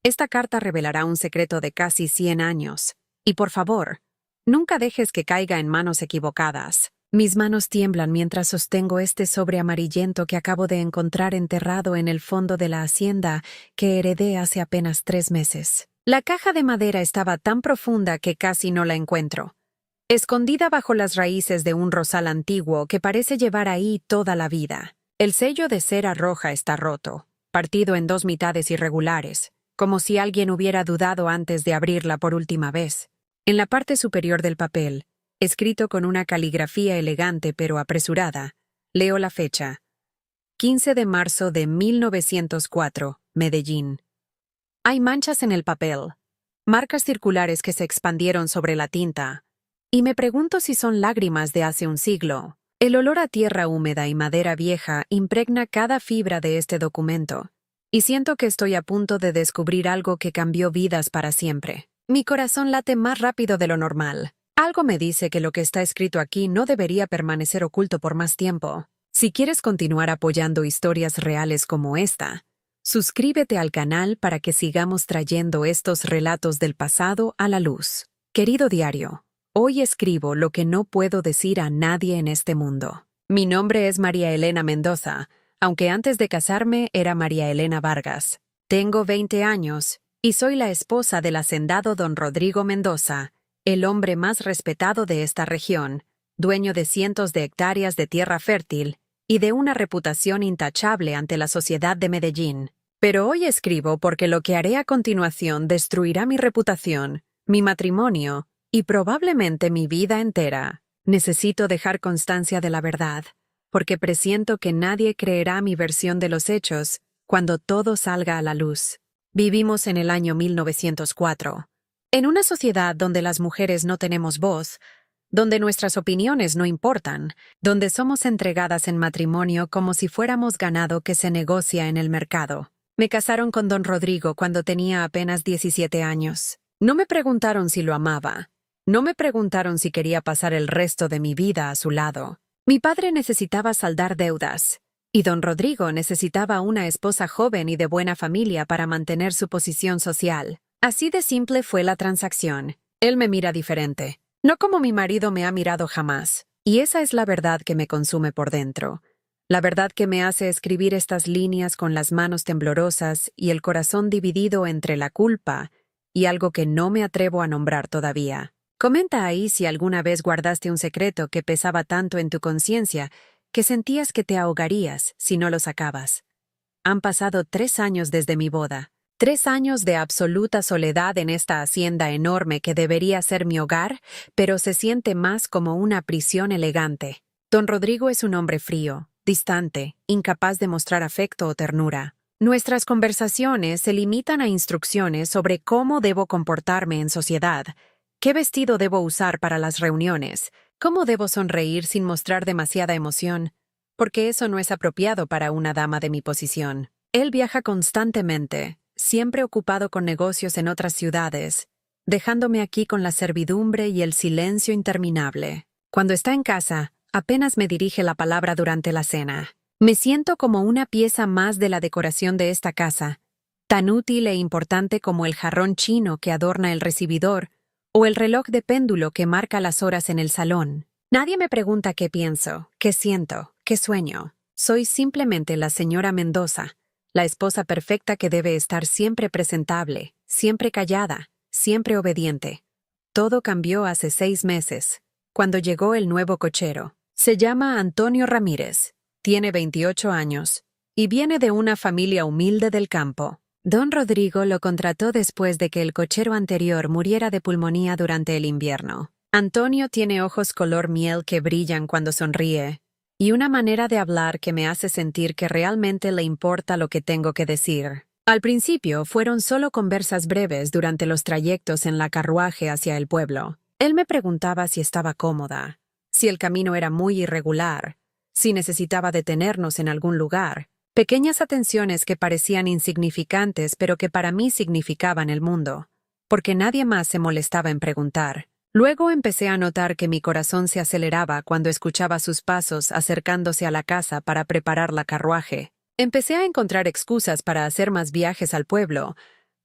Esta carta revelará un secreto de casi 100 años. Y por favor, nunca dejes que caiga en manos equivocadas. Mis manos tiemblan mientras sostengo este sobre amarillento que acabo de encontrar enterrado en el fondo de la hacienda que heredé hace apenas 3 meses. La caja de madera estaba tan profunda que casi no la encuentro. Escondida bajo las raíces de un rosal antiguo que parece llevar ahí toda la vida. El sello de cera roja está roto, partido en 2 mitades irregulares, como si alguien hubiera dudado antes de abrirla por última vez. En la parte superior del papel, escrito con una caligrafía elegante pero apresurada, leo la fecha. 15 de marzo de 1904, Medellín. Hay manchas en el papel, marcas circulares que se expandieron sobre la tinta, y me pregunto si son lágrimas de hace un siglo. El olor a tierra húmeda y madera vieja impregna cada fibra de este documento, y siento que estoy a punto de descubrir algo que cambió vidas para siempre. Mi corazón late más rápido de lo normal. Algo me dice que lo que está escrito aquí no debería permanecer oculto por más tiempo. Si quieres continuar apoyando historias reales como esta, suscríbete al canal para que sigamos trayendo estos relatos del pasado a la luz. Querido diario, hoy escribo lo que no puedo decir a nadie en este mundo. Mi nombre es María Elena Mendoza, aunque antes de casarme era María Elena Vargas. Tengo 20 años y soy la esposa del hacendado don Rodrigo Mendoza, el hombre más respetado de esta región, dueño de cientos de hectáreas de tierra fértil y de una reputación intachable ante la sociedad de Medellín. Pero hoy escribo porque lo que haré a continuación destruirá mi reputación, mi matrimonio y probablemente mi vida entera. Necesito dejar constancia de la verdad, porque presiento que nadie creerá mi versión de los hechos cuando todo salga a la luz. Vivimos en el año 1904. En una sociedad donde las mujeres no tenemos voz, donde nuestras opiniones no importan, donde somos entregadas en matrimonio como si fuéramos ganado que se negocia en el mercado. Me casaron con don Rodrigo cuando tenía apenas 17 años. No me preguntaron si lo amaba. No me preguntaron si quería pasar el resto de mi vida a su lado. Mi padre necesitaba saldar deudas, y don Rodrigo necesitaba una esposa joven y de buena familia para mantener su posición social. Así de simple fue la transacción. Él me mira diferente, no como mi marido me ha mirado jamás. Y esa es la verdad que me consume por dentro. La verdad que me hace escribir estas líneas con las manos temblorosas y el corazón dividido entre la culpa y algo que no me atrevo a nombrar todavía. Comenta ahí si alguna vez guardaste un secreto que pesaba tanto en tu conciencia que sentías que te ahogarías si no lo sacabas. Han pasado 3 años desde mi boda. 3 años de absoluta soledad en esta hacienda enorme que debería ser mi hogar, pero se siente más como una prisión elegante. Don Rodrigo es un hombre frío, distante, incapaz de mostrar afecto o ternura. Nuestras conversaciones se limitan a instrucciones sobre cómo debo comportarme en sociedad, qué vestido debo usar para las reuniones, cómo debo sonreír sin mostrar demasiada emoción, porque eso no es apropiado para una dama de mi posición. Él viaja constantemente, siempre ocupado con negocios en otras ciudades, dejándome aquí con la servidumbre y el silencio interminable. Cuando está en casa, apenas me dirige la palabra durante la cena. Me siento como una pieza más de la decoración de esta casa, tan útil e importante como el jarrón chino que adorna el recibidor o el reloj de péndulo que marca las horas en el salón. Nadie me pregunta qué pienso, qué siento, qué sueño. Soy simplemente la señora Mendoza, la esposa perfecta que debe estar siempre presentable, siempre callada, siempre obediente. Todo cambió hace 6 meses, cuando llegó el nuevo cochero. Se llama Antonio Ramírez, tiene 28 años, y viene de una familia humilde del campo. Don Rodrigo lo contrató después de que el cochero anterior muriera de pulmonía durante el invierno. Antonio tiene ojos color miel que brillan cuando sonríe, y una manera de hablar que me hace sentir que realmente le importa lo que tengo que decir. Al principio fueron solo conversas breves durante los trayectos en la carruaje hacia el pueblo. Él me preguntaba si estaba cómoda, si el camino era muy irregular, si necesitaba detenernos en algún lugar. Pequeñas atenciones que parecían insignificantes pero que para mí significaban el mundo, porque nadie más se molestaba en preguntar. Luego empecé a notar que mi corazón se aceleraba cuando escuchaba sus pasos acercándose a la casa para preparar la carruaje. Empecé a encontrar excusas para hacer más viajes al pueblo,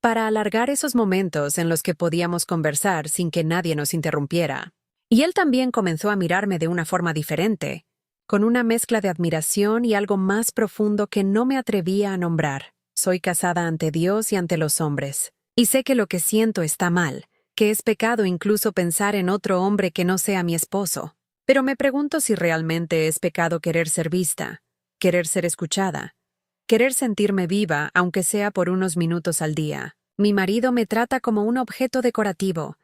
para alargar esos momentos en los que podíamos conversar sin que nadie nos interrumpiera. Y él también comenzó a mirarme de una forma diferente, con una mezcla de admiración y algo más profundo que no me atrevía a nombrar. Soy casada ante Dios y ante los hombres, y sé que lo que siento está mal, que es pecado incluso pensar en otro hombre que no sea mi esposo. Pero me pregunto si realmente es pecado querer ser vista, querer ser escuchada, querer sentirme viva, aunque sea por unos minutos al día. Mi marido me trata como un objeto decorativo,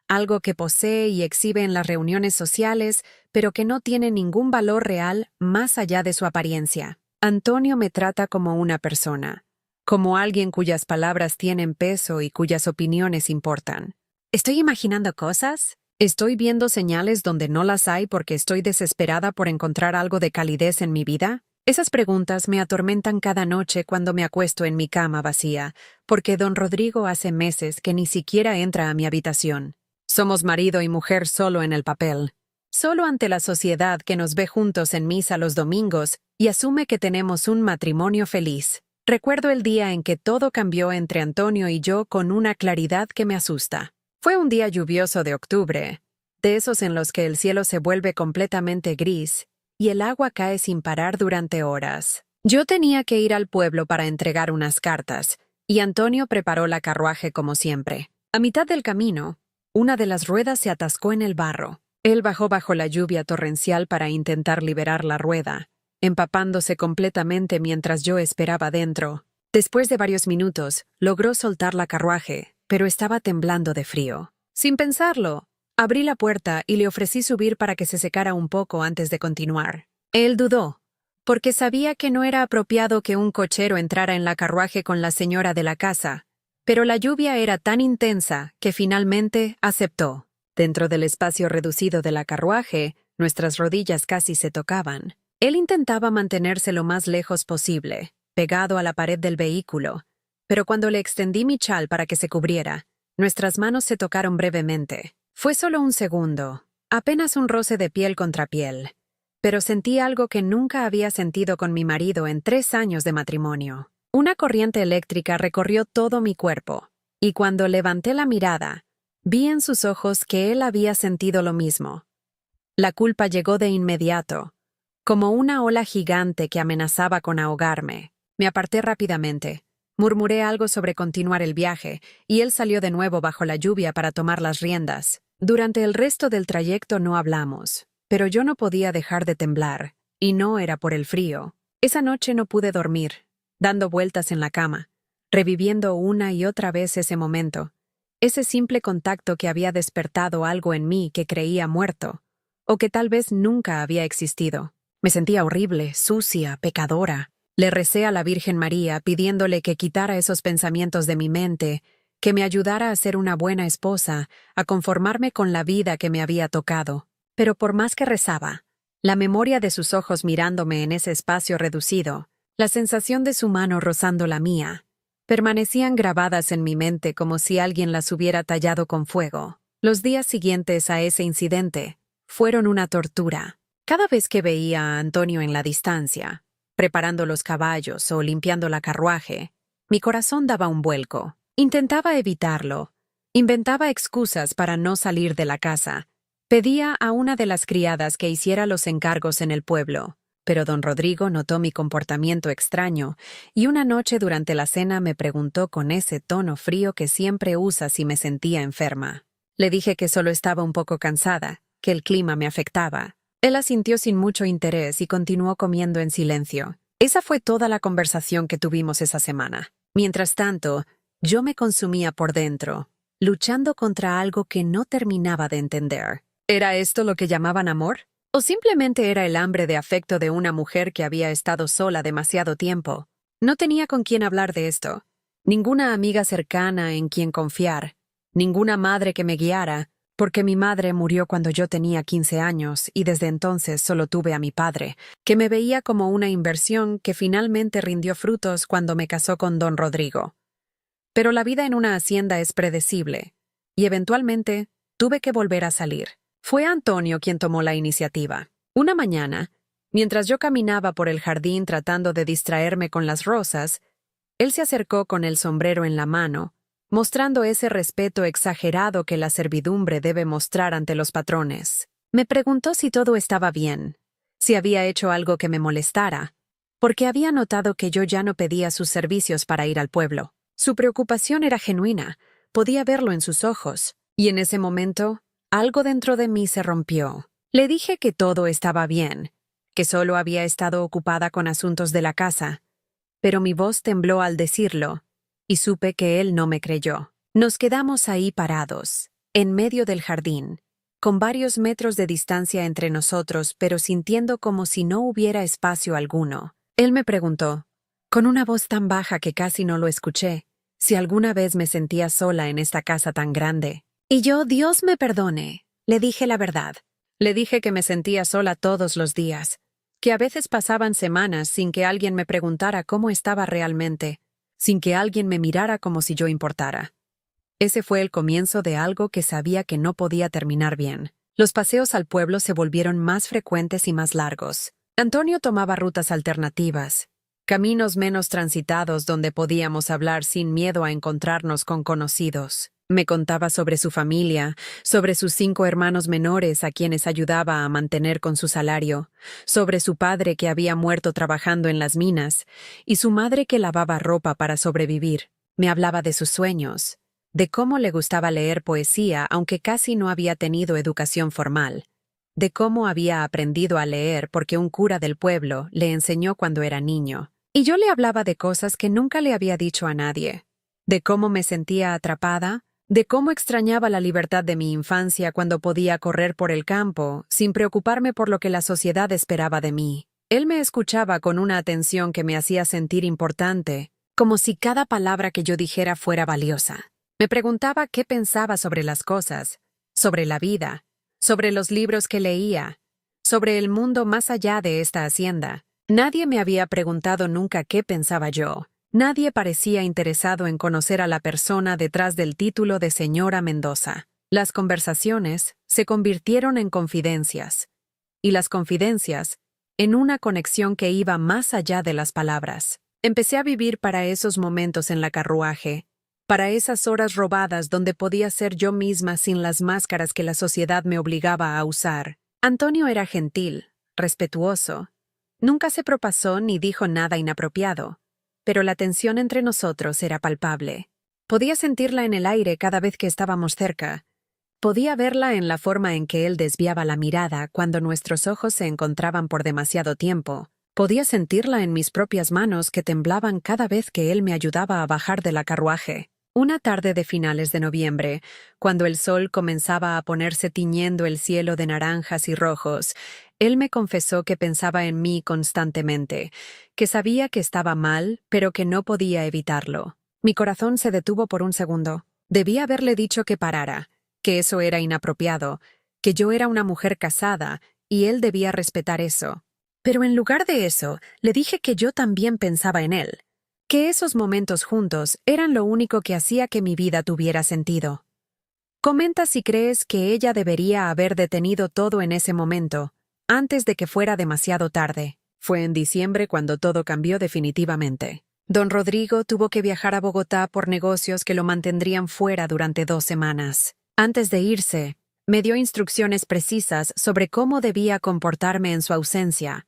algo que posee y exhibe en las reuniones sociales, pero que no tiene ningún valor real más allá de su apariencia. Antonio me trata como una persona, como alguien cuyas palabras tienen peso y cuyas opiniones importan. ¿Estoy imaginando cosas? ¿Estoy viendo señales donde no las hay porque estoy desesperada por encontrar algo de calidez en mi vida? Esas preguntas me atormentan cada noche cuando me acuesto en mi cama vacía, porque don Rodrigo hace meses que ni siquiera entra a mi habitación. Somos marido y mujer solo en el papel, solo ante la sociedad que nos ve juntos en misa los domingos y asume que tenemos un matrimonio feliz. Recuerdo el día en que todo cambió entre Antonio y yo con una claridad que me asusta. Fue un día lluvioso de octubre, de esos en los que el cielo se vuelve completamente gris y el agua cae sin parar durante horas. Yo tenía que ir al pueblo para entregar unas cartas, y Antonio preparó la carruaje como siempre. A mitad del camino, una de las ruedas se atascó en el barro. Él bajó bajo la lluvia torrencial para intentar liberar la rueda, empapándose completamente mientras yo esperaba dentro. Después de varios minutos, logró soltar la carruaje, pero estaba temblando de frío. Sin pensarlo, abrí la puerta y le ofrecí subir para que se secara un poco antes de continuar. Él dudó, porque sabía que no era apropiado que un cochero entrara en la carruaje con la señora de la casa, pero la lluvia era tan intensa que finalmente aceptó. Dentro del espacio reducido de la carruaje, nuestras rodillas casi se tocaban. Él intentaba mantenerse lo más lejos posible, pegado a la pared del vehículo, pero cuando le extendí mi chal para que se cubriera, nuestras manos se tocaron brevemente. Fue solo un segundo, apenas un roce de piel contra piel, pero sentí algo que nunca había sentido con mi marido en 3 años de matrimonio. Una corriente eléctrica recorrió todo mi cuerpo, y cuando levanté la mirada, vi en sus ojos que él había sentido lo mismo. La culpa llegó de inmediato, como una ola gigante que amenazaba con ahogarme. Me aparté rápidamente. Murmuré algo sobre continuar el viaje, y él salió de nuevo bajo la lluvia para tomar las riendas. Durante el resto del trayecto no hablamos, pero yo no podía dejar de temblar, y no era por el frío. Esa noche no pude dormir, dando vueltas en la cama, reviviendo una y otra vez ese momento, ese simple contacto que había despertado algo en mí que creía muerto, o que tal vez nunca había existido. Me sentía horrible, sucia, pecadora. Le recé a la Virgen María pidiéndole que quitara esos pensamientos de mi mente, que me ayudara a ser una buena esposa, a conformarme con la vida que me había tocado. Pero por más que rezaba, la memoria de sus ojos mirándome en ese espacio reducido, la sensación de su mano rozando la mía, permanecían grabadas en mi mente como si alguien las hubiera tallado con fuego. Los días siguientes a ese incidente fueron una tortura. Cada vez que veía a Antonio en la distancia, preparando los caballos o limpiando la carruaje, mi corazón daba un vuelco. Intentaba evitarlo. Inventaba excusas para no salir de la casa. Pedía a una de las criadas que hiciera los encargos en el pueblo, pero don Rodrigo notó mi comportamiento extraño y una noche durante la cena me preguntó con ese tono frío que siempre usa si me sentía enferma. Le dije que solo estaba un poco cansada, que el clima me afectaba. Él asintió sin mucho interés y continuó comiendo en silencio. Esa fue toda la conversación que tuvimos esa semana. Mientras tanto, yo me consumía por dentro, luchando contra algo que no terminaba de entender. ¿Era esto lo que llamaban amor? ¿O simplemente era el hambre de afecto de una mujer que había estado sola demasiado tiempo? No tenía con quién hablar de esto. Ninguna amiga cercana en quien confiar. Ninguna madre que me guiara, porque mi madre murió cuando yo tenía 15 años y desde entonces solo tuve a mi padre, que me veía como una inversión que finalmente rindió frutos cuando me casó con don Rodrigo. Pero la vida en una hacienda es predecible, y eventualmente tuve que volver a salir. Fue Antonio quien tomó la iniciativa. Una mañana, mientras yo caminaba por el jardín tratando de distraerme con las rosas, él se acercó con el sombrero en la mano mostrando ese respeto exagerado que la servidumbre debe mostrar ante los patrones. Me preguntó si todo estaba bien, si había hecho algo que me molestara, porque había notado que yo ya no pedía sus servicios para ir al pueblo. Su preocupación era genuina, podía verlo en sus ojos, y en ese momento, algo dentro de mí se rompió. Le dije que todo estaba bien, que solo había estado ocupada con asuntos de la casa, pero mi voz tembló al decirlo, y supe que él no me creyó. Nos quedamos ahí parados, en medio del jardín, con varios metros de distancia entre nosotros, pero sintiendo como si no hubiera espacio alguno. Él me preguntó, con una voz tan baja que casi no lo escuché, si alguna vez me sentía sola en esta casa tan grande. Y yo, Dios me perdone, le dije la verdad. Le dije que me sentía sola todos los días, que a veces pasaban semanas sin que alguien me preguntara cómo estaba realmente, sin que alguien me mirara como si yo importara. Ese fue el comienzo de algo que sabía que no podía terminar bien. Los paseos al pueblo se volvieron más frecuentes y más largos. Antonio tomaba rutas alternativas, caminos menos transitados donde podíamos hablar sin miedo a encontrarnos con conocidos. Me contaba sobre su familia, sobre sus 5 hermanos menores a quienes ayudaba a mantener con su salario, sobre su padre que había muerto trabajando en las minas, y su madre que lavaba ropa para sobrevivir. Me hablaba de sus sueños, de cómo le gustaba leer poesía aunque casi no había tenido educación formal, de cómo había aprendido a leer porque un cura del pueblo le enseñó cuando era niño. Y yo le hablaba de cosas que nunca le había dicho a nadie, de cómo me sentía atrapada, de cómo extrañaba la libertad de mi infancia cuando podía correr por el campo, sin preocuparme por lo que la sociedad esperaba de mí. Él me escuchaba con una atención que me hacía sentir importante, como si cada palabra que yo dijera fuera valiosa. Me preguntaba qué pensaba sobre las cosas, sobre la vida, sobre los libros que leía, sobre el mundo más allá de esta hacienda. Nadie me había preguntado nunca qué pensaba yo. Nadie parecía interesado en conocer a la persona detrás del título de señora Mendoza. Las conversaciones se convirtieron en confidencias, y las confidencias en una conexión que iba más allá de las palabras. Empecé a vivir para esos momentos en la carruaje, para esas horas robadas donde podía ser yo misma sin las máscaras que la sociedad me obligaba a usar. Antonio era gentil, respetuoso. Nunca se propasó ni dijo nada inapropiado, pero la tensión entre nosotros era palpable. Podía sentirla en el aire cada vez que estábamos cerca. Podía verla en la forma en que él desviaba la mirada cuando nuestros ojos se encontraban por demasiado tiempo. Podía sentirla en mis propias manos que temblaban cada vez que él me ayudaba a bajar de la carruaje. Una tarde de finales de noviembre, cuando el sol comenzaba a ponerse tiñendo el cielo de naranjas y rojos, él me confesó que pensaba en mí constantemente, que sabía que estaba mal, pero que no podía evitarlo. Mi corazón se detuvo por un segundo. Debía haberle dicho que parara, que eso era inapropiado, que yo era una mujer casada, y él debía respetar eso. Pero en lugar de eso, le dije que yo también pensaba en él, que esos momentos juntos eran lo único que hacía que mi vida tuviera sentido. Comenta si crees que ella debería haber detenido todo en ese momento, antes de que fuera demasiado tarde. Fue en diciembre cuando todo cambió definitivamente. Don Rodrigo tuvo que viajar a Bogotá por negocios que lo mantendrían fuera durante 2 semanas. Antes de irse, me dio instrucciones precisas sobre cómo debía comportarme en su ausencia.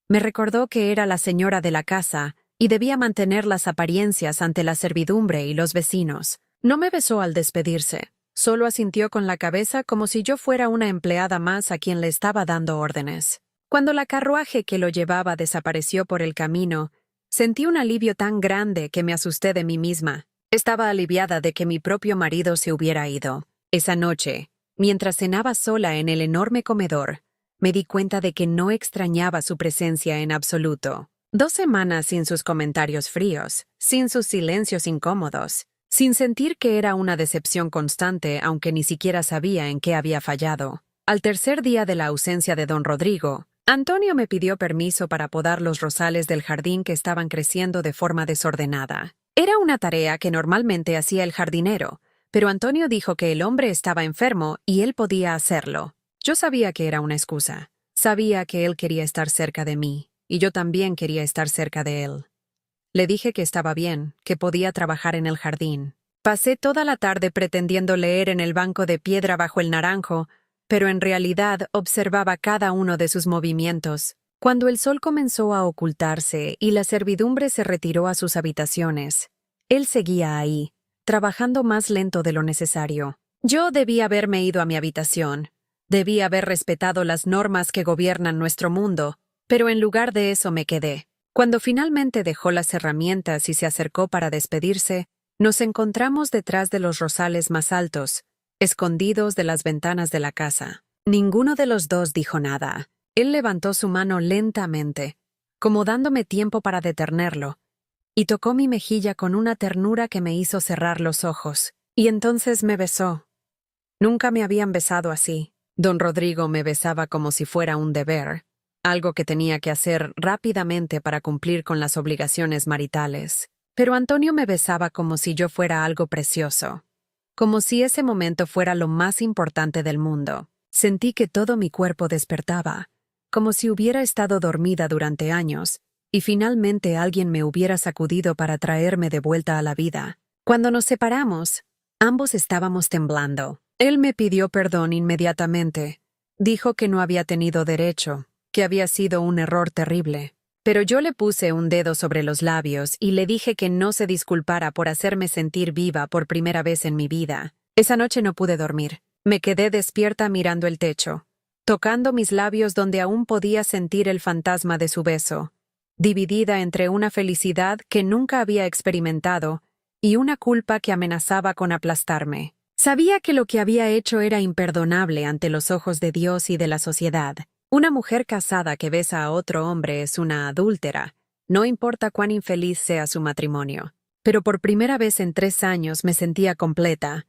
Me recordó que era la señora de la casa y debía mantener las apariencias ante la servidumbre y los vecinos. No me besó al despedirse, solo asintió con la cabeza como si yo fuera una empleada más a quien le estaba dando órdenes. Cuando la carruaje que lo llevaba desapareció por el camino, sentí un alivio tan grande que me asusté de mí misma. Estaba aliviada de que mi propio marido se hubiera ido. Esa noche, mientras cenaba sola en el enorme comedor, me di cuenta de que no extrañaba su presencia en absoluto. 2 semanas sin sus comentarios fríos, sin sus silencios incómodos, sin sentir que era una decepción constante aunque ni siquiera sabía en qué había fallado. Al tercer día de la ausencia de don Rodrigo, Antonio me pidió permiso para podar los rosales del jardín que estaban creciendo de forma desordenada. Era una tarea que normalmente hacía el jardinero, pero Antonio dijo que el hombre estaba enfermo y él podía hacerlo. Yo sabía que era una excusa. Sabía que él quería estar cerca de mí, y yo también quería estar cerca de él. Le dije que estaba bien, que podía trabajar en el jardín. Pasé toda la tarde pretendiendo leer en el banco de piedra bajo el naranjo, pero en realidad observaba cada uno de sus movimientos. Cuando el sol comenzó a ocultarse y la servidumbre se retiró a sus habitaciones, él seguía ahí, trabajando más lento de lo necesario. Yo debía haberme ido a mi habitación. Debía haber respetado las normas que gobiernan nuestro mundo, pero en lugar de eso me quedé. Cuando finalmente dejó las herramientas y se acercó para despedirse, nos encontramos detrás de los rosales más altos, escondidos de las ventanas de la casa. Ninguno de los dos dijo nada. Él levantó su mano lentamente, como dándome tiempo para detenerlo, y tocó mi mejilla con una ternura que me hizo cerrar los ojos. Y entonces me besó. Nunca me habían besado así. Don Rodrigo me besaba como si fuera un deber, algo que tenía que hacer rápidamente para cumplir con las obligaciones maritales. Pero Antonio me besaba como si yo fuera algo precioso, como si ese momento fuera lo más importante del mundo. Sentí que todo mi cuerpo despertaba, como si hubiera estado dormida durante años, y finalmente alguien me hubiera sacudido para traerme de vuelta a la vida. Cuando nos separamos, ambos estábamos temblando. Él me pidió perdón inmediatamente. Dijo que no había tenido derecho, que había sido un error terrible. Pero yo le puse un dedo sobre los labios y le dije que no se disculpara por hacerme sentir viva por primera vez en mi vida. Esa noche no pude dormir. Me quedé despierta mirando el techo, tocando mis labios donde aún podía sentir el fantasma de su beso, dividida entre una felicidad que nunca había experimentado y una culpa que amenazaba con aplastarme. Sabía que lo que había hecho era imperdonable ante los ojos de Dios y de la sociedad. Una mujer casada que besa a otro hombre es una adúltera, no importa cuán infeliz sea su matrimonio. Pero por primera vez en 3 años me sentía completa.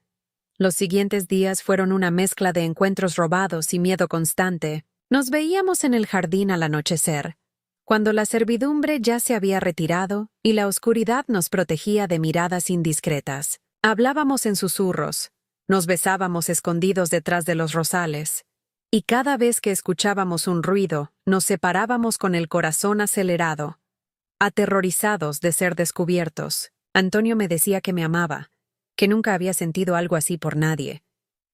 Los siguientes días fueron una mezcla de encuentros robados y miedo constante. Nos veíamos en el jardín al anochecer, cuando la servidumbre ya se había retirado y la oscuridad nos protegía de miradas indiscretas. Hablábamos en susurros, nos besábamos escondidos detrás de los rosales, y cada vez que escuchábamos un ruido, nos separábamos con el corazón acelerado, aterrorizados de ser descubiertos. Antonio me decía que me amaba, que nunca había sentido algo así por nadie,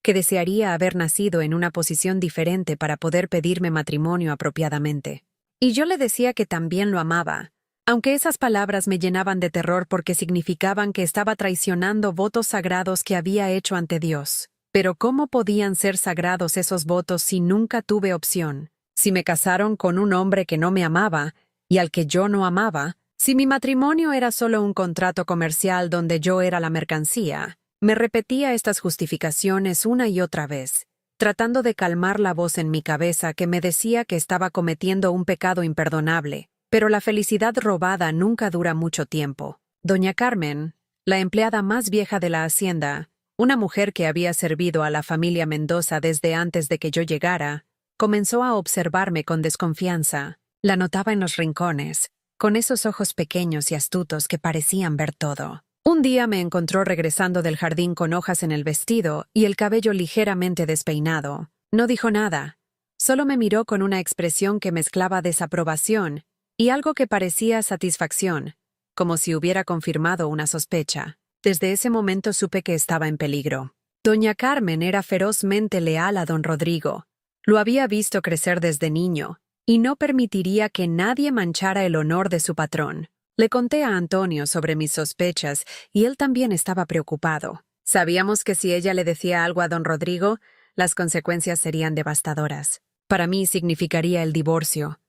que desearía haber nacido en una posición diferente para poder pedirme matrimonio apropiadamente. Y yo le decía que también lo amaba, aunque esas palabras me llenaban de terror porque significaban que estaba traicionando votos sagrados que había hecho ante Dios. Pero ¿cómo podían ser sagrados esos votos si nunca tuve opción? Si me casaron con un hombre que no me amaba y al que yo no amaba, si mi matrimonio era solo un contrato comercial donde yo era la mercancía. Me repetía estas justificaciones una y otra vez, tratando de calmar la voz en mi cabeza que me decía que estaba cometiendo un pecado imperdonable. Pero la felicidad robada nunca dura mucho tiempo. Doña Carmen, la empleada más vieja de la hacienda, una mujer que había servido a la familia Mendoza desde antes de que yo llegara, comenzó a observarme con desconfianza. La notaba en los rincones, con esos ojos pequeños y astutos que parecían ver todo. Un día me encontró regresando del jardín con hojas en el vestido y el cabello ligeramente despeinado. No dijo nada, solo me miró con una expresión que mezclaba desaprobación y algo que parecía satisfacción, como si hubiera confirmado una sospecha. Desde ese momento supe que estaba en peligro. Doña Carmen era ferozmente leal a don Rodrigo. Lo había visto crecer desde niño, y no permitiría que nadie manchara el honor de su patrón. Le conté a Antonio sobre mis sospechas, y él también estaba preocupado. Sabíamos que si ella le decía algo a don Rodrigo, las consecuencias serían devastadoras. Para mí significaría el divorcio,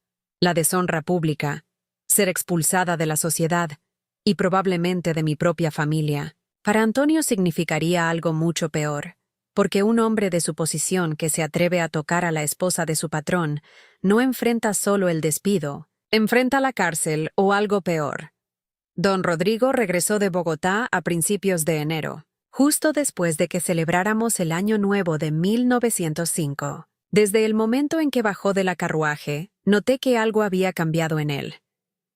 la deshonra pública, ser expulsada de la sociedad y probablemente de mi propia familia. Para Antonio significaría algo mucho peor, porque un hombre de su posición que se atreve a tocar a la esposa de su patrón no enfrenta solo el despido, enfrenta la cárcel o algo peor. Don Rodrigo regresó de Bogotá a principios de enero, justo después de que celebráramos el Año Nuevo de 1905. Desde el momento en que bajó de la carruaje, noté que algo había cambiado en él.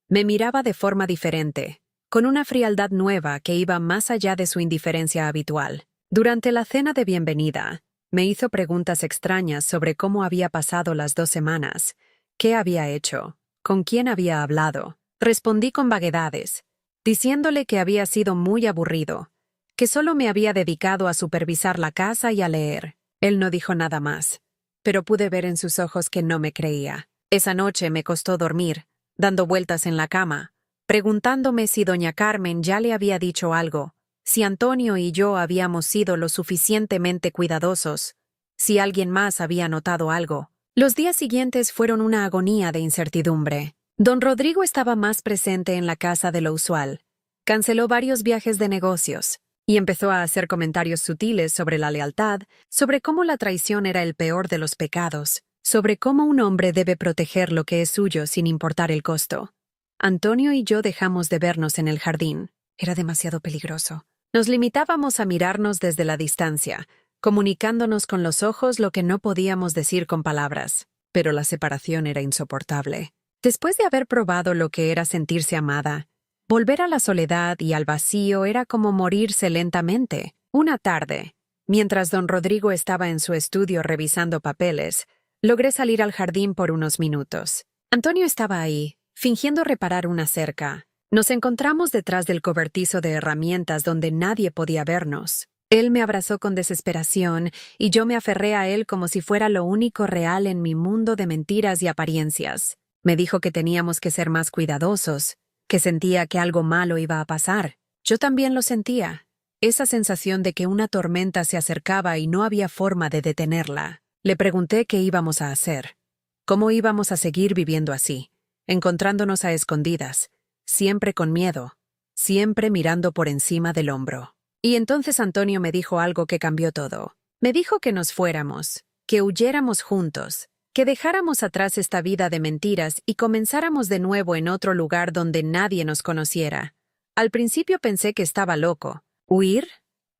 Me miraba de forma diferente, con una frialdad nueva que iba más allá de su indiferencia habitual. Durante la cena de bienvenida, me hizo preguntas extrañas sobre cómo había pasado las 2 semanas, qué había hecho, con quién había hablado. Respondí con vaguedades, diciéndole que había sido muy aburrido, que solo me había dedicado a supervisar la casa y a leer. Él no dijo nada más, pero pude ver en sus ojos que no me creía. Esa noche me costó dormir, dando vueltas en la cama, preguntándome si doña Carmen ya le había dicho algo, si Antonio y yo habíamos sido lo suficientemente cuidadosos, si alguien más había notado algo. Los días siguientes fueron una agonía de incertidumbre. Don Rodrigo estaba más presente en la casa de lo usual. Canceló varios viajes de negocios y empezó a hacer comentarios sutiles sobre la lealtad, sobre cómo la traición era el peor de los pecados, sobre cómo un hombre debe proteger lo que es suyo sin importar el costo. Antonio y yo dejamos de vernos en el jardín. Era demasiado peligroso. Nos limitábamos a mirarnos desde la distancia, comunicándonos con los ojos lo que no podíamos decir con palabras. Pero la separación era insoportable. Después de haber probado lo que era sentirse amada, volver a la soledad y al vacío era como morirse lentamente. Una tarde, mientras don Rodrigo estaba en su estudio revisando papeles, logré salir al jardín por unos minutos. Antonio estaba ahí, fingiendo reparar una cerca. Nos encontramos detrás del cobertizo de herramientas donde nadie podía vernos. Él me abrazó con desesperación y yo me aferré a él como si fuera lo único real en mi mundo de mentiras y apariencias. Me dijo que teníamos que ser más cuidadosos, que sentía que algo malo iba a pasar. Yo también lo sentía, esa sensación de que una tormenta se acercaba y no había forma de detenerla. Le pregunté qué íbamos a hacer, cómo íbamos a seguir viviendo así, encontrándonos a escondidas, siempre con miedo, siempre mirando por encima del hombro. Y entonces Antonio me dijo algo que cambió todo. Me dijo que nos fuéramos, que huyéramos juntos, que dejáramos atrás esta vida de mentiras y comenzáramos de nuevo en otro lugar donde nadie nos conociera. Al principio pensé que estaba loco. ¿Huir?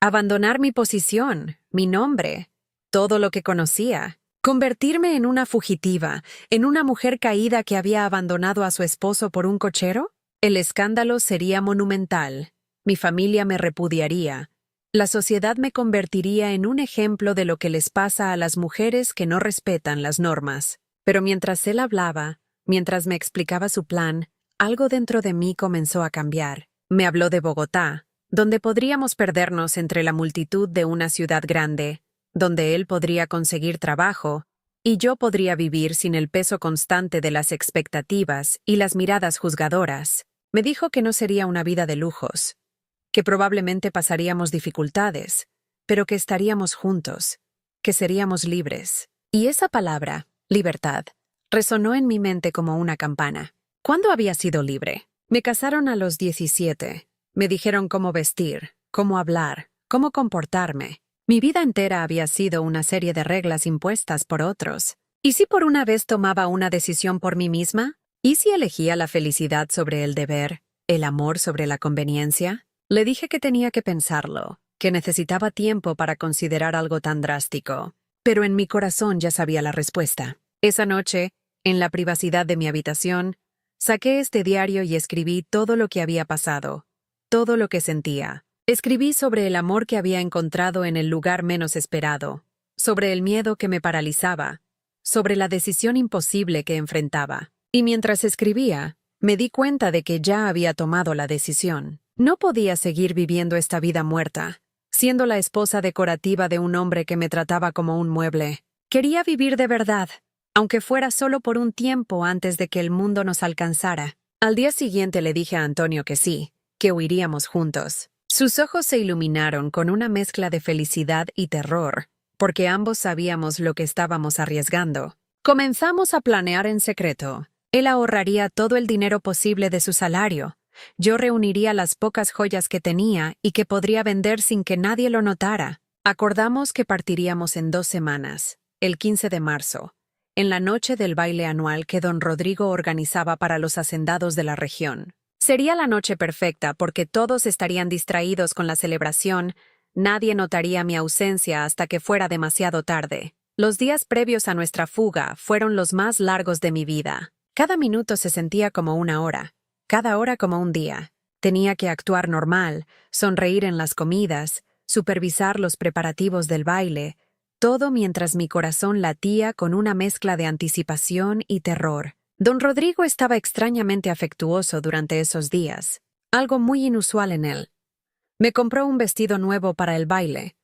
¿Abandonar mi posición, mi nombre, todo lo que conocía? ¿Convertirme en una fugitiva, en una mujer caída que había abandonado a su esposo por un cochero? El escándalo sería monumental. Mi familia me repudiaría. La sociedad me convertiría en un ejemplo de lo que les pasa a las mujeres que no respetan las normas. Pero mientras él hablaba, mientras me explicaba su plan, algo dentro de mí comenzó a cambiar. Me habló de Bogotá, donde podríamos perdernos entre la multitud de una ciudad grande, donde él podría conseguir trabajo, y yo podría vivir sin el peso constante de las expectativas y las miradas juzgadoras. Me dijo que no sería una vida de lujos, que probablemente pasaríamos dificultades, pero que estaríamos juntos, que seríamos libres. Y esa palabra, libertad, resonó en mi mente como una campana. ¿Cuándo había sido libre? Me casaron a los 17. Me dijeron cómo vestir, cómo hablar, cómo comportarme. Mi vida entera había sido una serie de reglas impuestas por otros. ¿Y si por una vez tomaba una decisión por mí misma? ¿Y si elegía la felicidad sobre el deber, el amor sobre la conveniencia? Le dije que tenía que pensarlo, que necesitaba tiempo para considerar algo tan drástico. Pero en mi corazón ya sabía la respuesta. Esa noche, en la privacidad de mi habitación, saqué este diario y escribí todo lo que había pasado, todo lo que sentía. Escribí sobre el amor que había encontrado en el lugar menos esperado, sobre el miedo que me paralizaba, sobre la decisión imposible que enfrentaba. Y mientras escribía, me di cuenta de que ya había tomado la decisión. No podía seguir viviendo esta vida muerta, siendo la esposa decorativa de un hombre que me trataba como un mueble. Quería vivir de verdad, aunque fuera solo por un tiempo antes de que el mundo nos alcanzara. Al día siguiente le dije a Antonio que sí, que huiríamos juntos. Sus ojos se iluminaron con una mezcla de felicidad y terror, porque ambos sabíamos lo que estábamos arriesgando. Comenzamos a planear en secreto. Él ahorraría todo el dinero posible de su salario. Yo reuniría las pocas joyas que tenía y que podría vender sin que nadie lo notara. Acordamos que partiríamos en 2 semanas, el 15 de marzo, en la noche del baile anual que don Rodrigo organizaba para los hacendados de la región. Sería la noche perfecta porque todos estarían distraídos con la celebración, nadie notaría mi ausencia hasta que fuera demasiado tarde. Los días previos a nuestra fuga fueron los más largos de mi vida. Cada minuto se sentía como una hora, cada hora como un día. Tenía que actuar normal, sonreír en las comidas, supervisar los preparativos del baile, todo mientras mi corazón latía con una mezcla de anticipación y terror. Don Rodrigo estaba extrañamente afectuoso durante esos días, algo muy inusual en él. Me compró un vestido nuevo para el baile.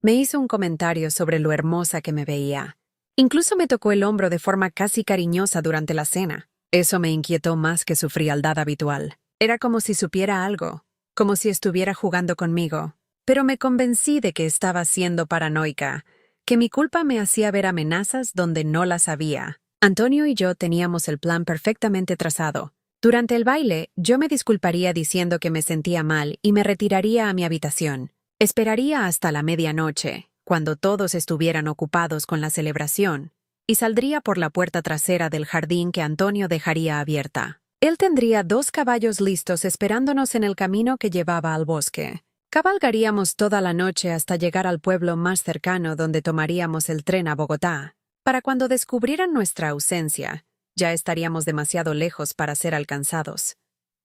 Me hizo un comentario sobre lo hermosa que me veía. Incluso me tocó el hombro de forma casi cariñosa durante la cena. Eso me inquietó más que su frialdad habitual. Era como si supiera algo, como si estuviera jugando conmigo. Pero me convencí de que estaba siendo paranoica, que mi culpa me hacía ver amenazas donde no las había. Antonio y yo teníamos el plan perfectamente trazado. Durante el baile, yo me disculparía diciendo que me sentía mal y me retiraría a mi habitación. Esperaría hasta la medianoche, cuando todos estuvieran ocupados con la celebración, y saldría por la puerta trasera del jardín que Antonio dejaría abierta. Él tendría 2 caballos listos esperándonos en el camino que llevaba al bosque. Cabalgaríamos toda la noche hasta llegar al pueblo más cercano donde tomaríamos el tren a Bogotá. Para cuando descubrieran nuestra ausencia, ya estaríamos demasiado lejos para ser alcanzados.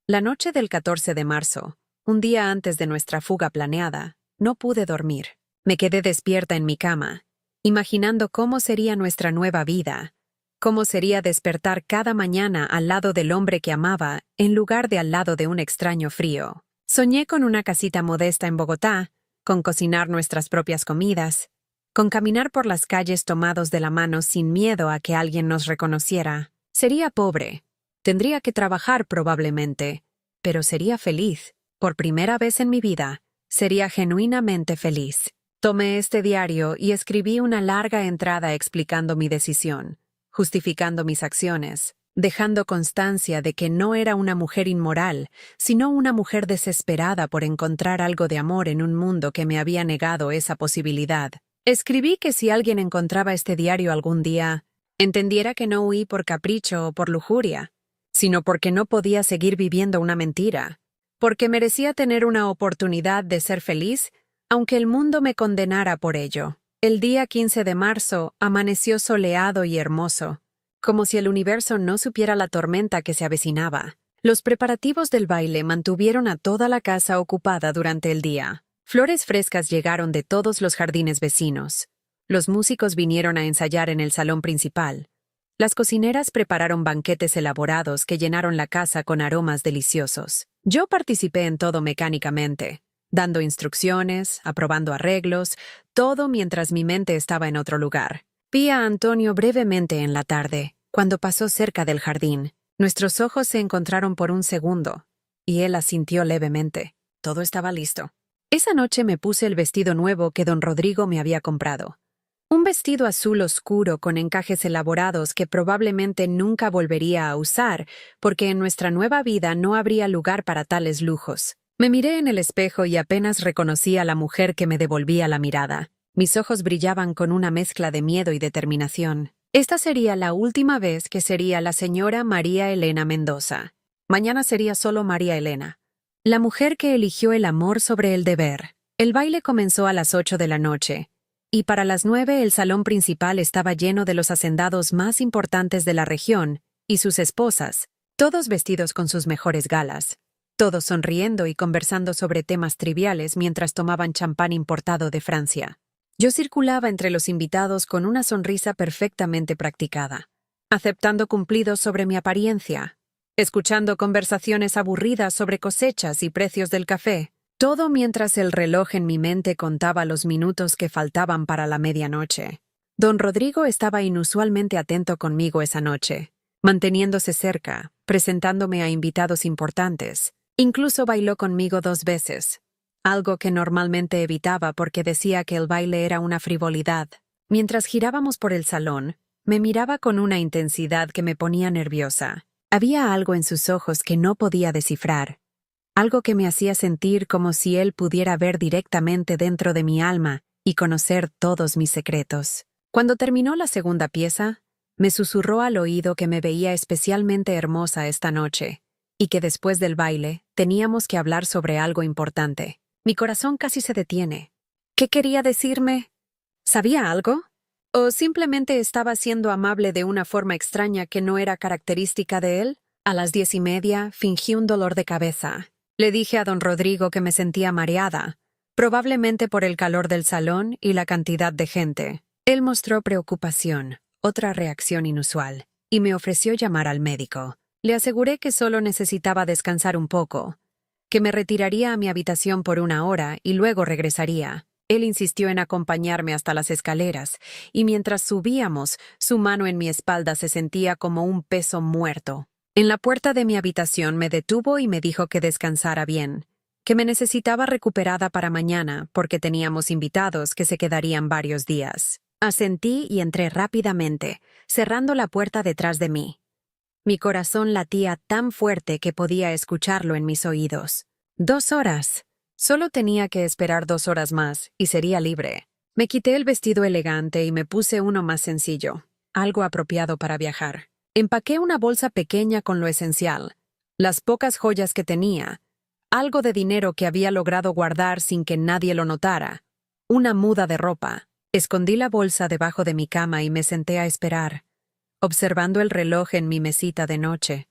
La noche del 14 de marzo, un día antes de nuestra fuga planeada, no pude dormir. Me quedé despierta en mi cama, imaginando cómo sería nuestra nueva vida, cómo sería despertar cada mañana al lado del hombre que amaba en lugar de al lado de un extraño frío. Soñé con una casita modesta en Bogotá, con cocinar nuestras propias comidas, con caminar por las calles tomados de la mano sin miedo a que alguien nos reconociera. Sería pobre, tendría que trabajar probablemente, pero sería feliz. Por primera vez en mi vida, sería genuinamente feliz. Tomé este diario y escribí una larga entrada explicando mi decisión, justificando mis acciones, dejando constancia de que no era una mujer inmoral, sino una mujer desesperada por encontrar algo de amor en un mundo que me había negado esa posibilidad. Escribí que si alguien encontraba este diario algún día, entendiera que no huí por capricho o por lujuria, sino porque no podía seguir viviendo una mentira, porque merecía tener una oportunidad de ser feliz, aunque el mundo me condenara por ello. El día 15 de marzo amaneció soleado y hermoso, como si el universo no supiera la tormenta que se avecinaba. Los preparativos del baile mantuvieron a toda la casa ocupada durante el día. Flores frescas llegaron de todos los jardines vecinos. Los músicos vinieron a ensayar en el salón principal. Las cocineras prepararon banquetes elaborados que llenaron la casa con aromas deliciosos. Yo participé en todo mecánicamente, dando instrucciones, aprobando arreglos, todo mientras mi mente estaba en otro lugar. Vi a Antonio brevemente en la tarde, cuando pasó cerca del jardín. Nuestros ojos se encontraron por un segundo, y él asintió levemente. Todo estaba listo. Esa noche me puse el vestido nuevo que don Rodrigo me había comprado. Un vestido azul oscuro con encajes elaborados que probablemente nunca volvería a usar, porque en nuestra nueva vida no habría lugar para tales lujos. Me miré en el espejo y apenas reconocí a la mujer que me devolvía la mirada. Mis ojos brillaban con una mezcla de miedo y determinación. Esta sería la última vez que sería la señora María Elena Mendoza. Mañana sería solo María Elena. La mujer que eligió el amor sobre el deber. El baile comenzó a las 8 de la noche. Y para las 9 el salón principal estaba lleno de los hacendados más importantes de la región y sus esposas, todos vestidos con sus mejores galas, todos sonriendo y conversando sobre temas triviales mientras tomaban champán importado de Francia. Yo circulaba entre los invitados con una sonrisa perfectamente practicada, aceptando cumplidos sobre mi apariencia, escuchando conversaciones aburridas sobre cosechas y precios del café, todo mientras el reloj en mi mente contaba los minutos que faltaban para la medianoche. Don Rodrigo estaba inusualmente atento conmigo esa noche, manteniéndose cerca, presentándome a invitados importantes. Incluso bailó conmigo 2 veces, algo que normalmente evitaba porque decía que el baile era una frivolidad. Mientras girábamos por el salón, me miraba con una intensidad que me ponía nerviosa. Había algo en sus ojos que no podía descifrar. Algo que me hacía sentir como si él pudiera ver directamente dentro de mi alma y conocer todos mis secretos. Cuando terminó la segunda pieza, me susurró al oído que me veía especialmente hermosa esta noche y que después del baile teníamos que hablar sobre algo importante. Mi corazón casi se detiene. ¿Qué quería decirme? ¿Sabía algo? ¿O simplemente estaba siendo amable de una forma extraña que no era característica de él? A las 10:30 fingí un dolor de cabeza. Le dije a don Rodrigo que me sentía mareada, probablemente por el calor del salón y la cantidad de gente. Él mostró preocupación, otra reacción inusual, y me ofreció llamar al médico. Le aseguré que solo necesitaba descansar un poco, que me retiraría a mi habitación por 1 hora y luego regresaría. Él insistió en acompañarme hasta las escaleras, y mientras subíamos, su mano en mi espalda se sentía como un peso muerto. En la puerta de mi habitación me detuvo y me dijo que descansara bien, que me necesitaba recuperada para mañana porque teníamos invitados que se quedarían varios días. Asentí y entré rápidamente, cerrando la puerta detrás de mí. Mi corazón latía tan fuerte que podía escucharlo en mis oídos. 2 horas. Solo tenía que esperar 2 horas más y sería libre. Me quité el vestido elegante y me puse uno más sencillo, algo apropiado para viajar. Empaqué una bolsa pequeña con lo esencial, las pocas joyas que tenía, algo de dinero que había logrado guardar sin que nadie lo notara, una muda de ropa. Escondí la bolsa debajo de mi cama y me senté a esperar, observando el reloj en mi mesita de noche,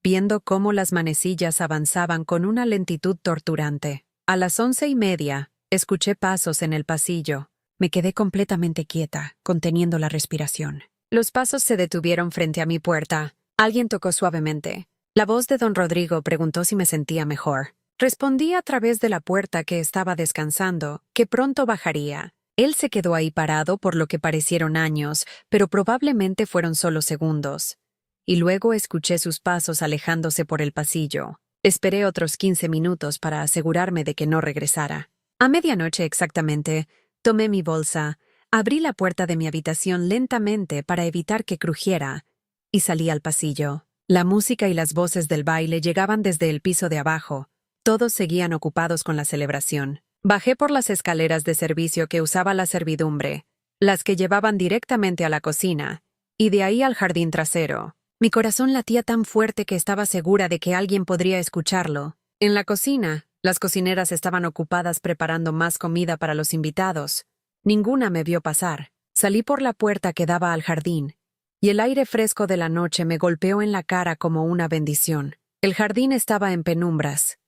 viendo cómo las manecillas avanzaban con una lentitud torturante. A las 11:30, escuché pasos en el pasillo. Me quedé completamente quieta, conteniendo la respiración. Los pasos se detuvieron frente a mi puerta. Alguien tocó suavemente. La voz de don Rodrigo preguntó si me sentía mejor. Respondí a través de la puerta que estaba descansando, que pronto bajaría. Él se quedó ahí parado por lo que parecieron años, pero probablemente fueron solo segundos. Y luego escuché sus pasos alejándose por el pasillo. Esperé otros 15 minutos para asegurarme de que no regresara. A medianoche exactamente, tomé mi bolsa, abrí la puerta de mi habitación lentamente para evitar que crujiera, y salí al pasillo. La música y las voces del baile llegaban desde el piso de abajo. Todos seguían ocupados con la celebración. Bajé por las escaleras de servicio que usaba la servidumbre, las que llevaban directamente a la cocina, y de ahí al jardín trasero. Mi corazón latía tan fuerte que estaba segura de que alguien podría escucharlo. En la cocina, las cocineras estaban ocupadas preparando más comida para los invitados. Ninguna me vio pasar. Salí por la puerta que daba al jardín, y el aire fresco de la noche me golpeó en la cara como una bendición. El jardín estaba en penumbras,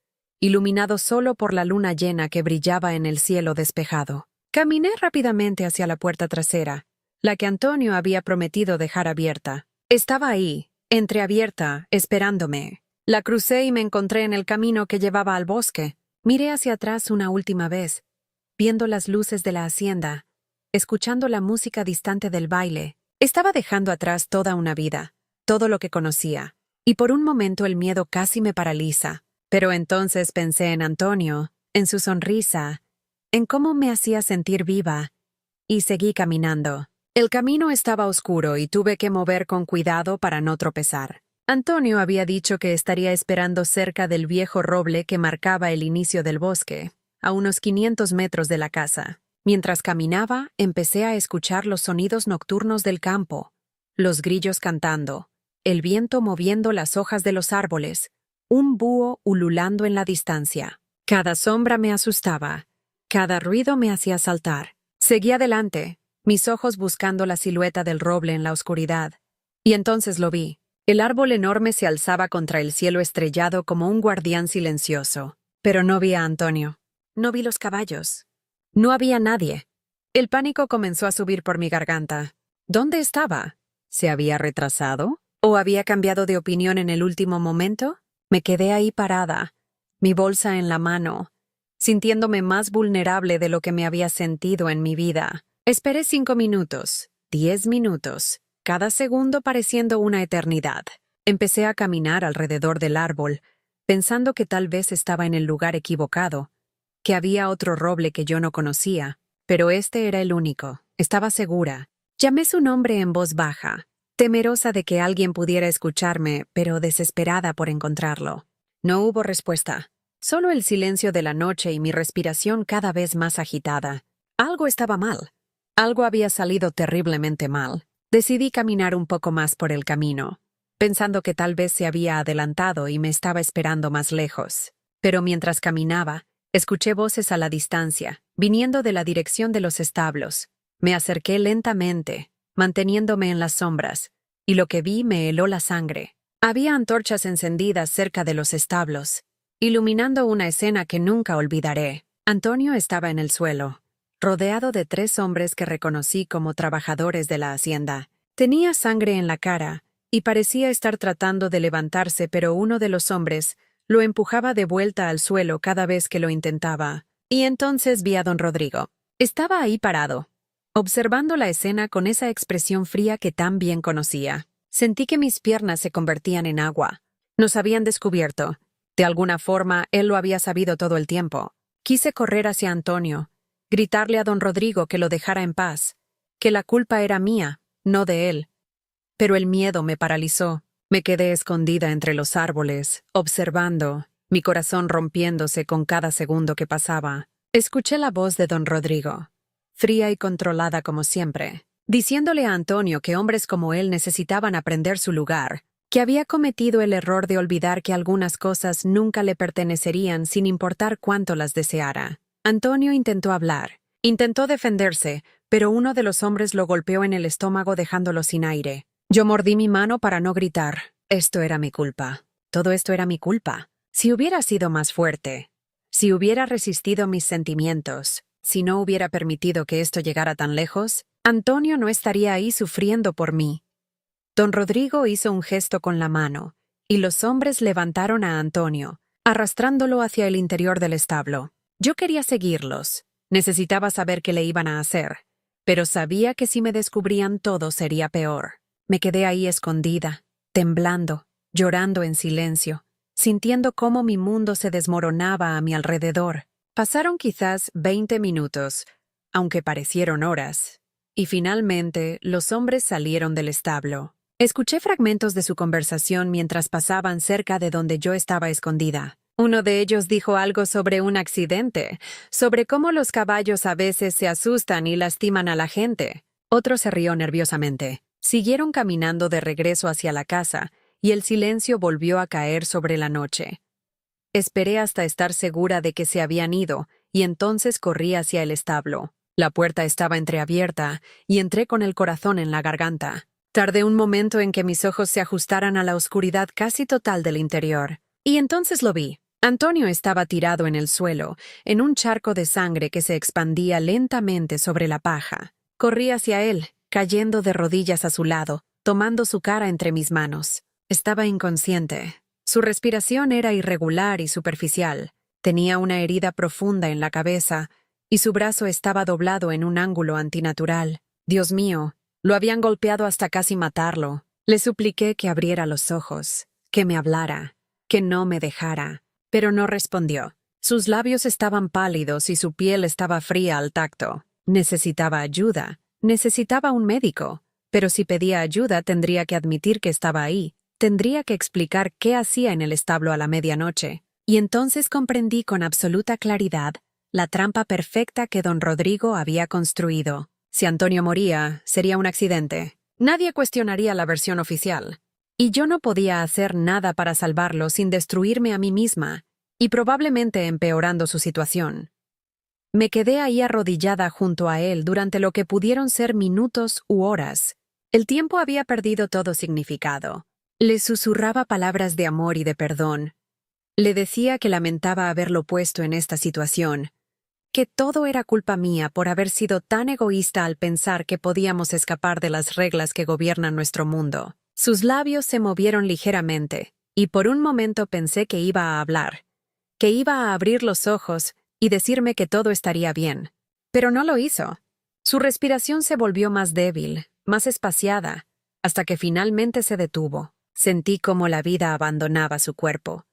iluminado solo por la luna llena que brillaba en el cielo despejado. Caminé rápidamente hacia la puerta trasera, la que Antonio había prometido dejar abierta. Estaba ahí, entreabierta, esperándome. La crucé y me encontré en el camino que llevaba al bosque. Miré hacia atrás una última vez, viendo las luces de la hacienda, escuchando la música distante del baile. Estaba dejando atrás toda una vida, todo lo que conocía, y por un momento el miedo casi me paraliza. Pero entonces pensé en Antonio, en su sonrisa, en cómo me hacía sentir viva, y seguí caminando. El camino estaba oscuro y tuve que mover con cuidado para no tropezar. Antonio había dicho que estaría esperando cerca del viejo roble que marcaba el inicio del bosque, a unos 500 metros de la casa. Mientras caminaba, empecé a escuchar los sonidos nocturnos del campo, los grillos cantando, el viento moviendo las hojas de los árboles, un búho ululando en la distancia. Cada sombra me asustaba, cada ruido me hacía saltar. Seguí adelante, mis ojos buscando la silueta del roble en la oscuridad. Y entonces lo vi. El árbol enorme se alzaba contra el cielo estrellado como un guardián silencioso. Pero no vi a Antonio. No vi los caballos. No había nadie. El pánico comenzó a subir por mi garganta. ¿Dónde estaba? ¿Se había retrasado? ¿O había cambiado de opinión en el último momento? Me quedé ahí parada, mi bolsa en la mano, sintiéndome más vulnerable de lo que me había sentido en mi vida. Esperé 5 minutos, 10 minutos, cada segundo pareciendo una eternidad. Empecé a caminar alrededor del árbol, pensando que tal vez estaba en el lugar equivocado, que había otro roble que yo no conocía, pero este era el único. Estaba segura. Llamé su nombre en voz baja, temerosa de que alguien pudiera escucharme, pero desesperada por encontrarlo. No hubo respuesta, solo el silencio de la noche y mi respiración cada vez más agitada. Algo estaba mal. Algo había salido terriblemente mal. Decidí caminar un poco más por el camino, pensando que tal vez se había adelantado y me estaba esperando más lejos. Pero mientras caminaba, escuché voces a la distancia, viniendo de la dirección de los establos. Me acerqué lentamente, manteniéndome en las sombras, y lo que vi me heló la sangre. Había antorchas encendidas cerca de los establos, iluminando una escena que nunca olvidaré. Antonio estaba en el suelo, rodeado de 3 hombres que reconocí como trabajadores de la hacienda. Tenía sangre en la cara y parecía estar tratando de levantarse, pero uno de los hombres Lo empujaba de vuelta al suelo cada vez que lo intentaba. Y entonces vi a don Rodrigo. Estaba ahí parado, observando la escena con esa expresión fría que tan bien conocía. Sentí que mis piernas se convertían en agua. Nos habían descubierto. De alguna forma, él lo había sabido todo el tiempo. Quise correr hacia Antonio, gritarle a don Rodrigo que lo dejara en paz, que la culpa era mía, no de él. Pero el miedo me paralizó. Me quedé escondida entre los árboles, observando, mi corazón rompiéndose con cada segundo que pasaba. Escuché la voz de don Rodrigo, fría y controlada como siempre, diciéndole a Antonio que hombres como él necesitaban aprender su lugar, que había cometido el error de olvidar que algunas cosas nunca le pertenecerían sin importar cuánto las deseara. Antonio intentó hablar, intentó defenderse, pero uno de los hombres lo golpeó en el estómago dejándolo sin aire. Yo mordí mi mano para no gritar. Esto era mi culpa. Todo esto era mi culpa. Si hubiera sido más fuerte, si hubiera resistido mis sentimientos, si no hubiera permitido que esto llegara tan lejos, Antonio no estaría ahí sufriendo por mí. Don Rodrigo hizo un gesto con la mano, y los hombres levantaron a Antonio, arrastrándolo hacia el interior del establo. Yo quería seguirlos. Necesitaba saber qué le iban a hacer, pero sabía que si me descubrían todo sería peor. Me quedé ahí escondida, temblando, llorando en silencio, sintiendo cómo mi mundo se desmoronaba a mi alrededor. Pasaron quizás 20 minutos, aunque parecieron horas, y finalmente los hombres salieron del establo. Escuché fragmentos de su conversación mientras pasaban cerca de donde yo estaba escondida. Uno de ellos dijo algo sobre un accidente, sobre cómo los caballos a veces se asustan y lastiman a la gente. Otro se rió nerviosamente. Siguieron caminando de regreso hacia la casa, y el silencio volvió a caer sobre la noche. Esperé hasta estar segura de que se habían ido, y entonces corrí hacia el establo. La puerta estaba entreabierta, y entré con el corazón en la garganta. Tardé un momento en que mis ojos se ajustaran a la oscuridad casi total del interior. Y entonces lo vi. Antonio estaba tirado en el suelo, en un charco de sangre que se expandía lentamente sobre la paja. Corrí hacia él, cayendo de rodillas a su lado, tomando su cara entre mis manos. Estaba inconsciente. Su respiración era irregular y superficial. Tenía una herida profunda en la cabeza, y su brazo estaba doblado en un ángulo antinatural. Dios mío, lo habían golpeado hasta casi matarlo. Le supliqué que abriera los ojos, que me hablara, que no me dejara, pero no respondió. Sus labios estaban pálidos y su piel estaba fría al tacto. Necesitaba ayuda. Necesitaba un médico, pero si pedía ayuda tendría que admitir que estaba ahí, tendría que explicar qué hacía en el establo a la medianoche. Y entonces comprendí con absoluta claridad la trampa perfecta que don Rodrigo había construido. Si Antonio moría, sería un accidente. Nadie cuestionaría la versión oficial. Y yo no podía hacer nada para salvarlo sin destruirme a mí misma, y probablemente empeorando su situación. Me quedé ahí arrodillada junto a él durante lo que pudieron ser minutos u horas. El tiempo había perdido todo significado. Le susurraba palabras de amor y de perdón. Le decía que lamentaba haberlo puesto en esta situación, que todo era culpa mía por haber sido tan egoísta al pensar que podíamos escapar de las reglas que gobiernan nuestro mundo. Sus labios se movieron ligeramente, y por un momento pensé que iba a hablar, que iba a abrir los ojos y decirme que todo estaría bien. Pero no lo hizo. Su respiración se volvió más débil, más espaciada, hasta que finalmente se detuvo. Sentí cómo la vida abandonaba su cuerpo,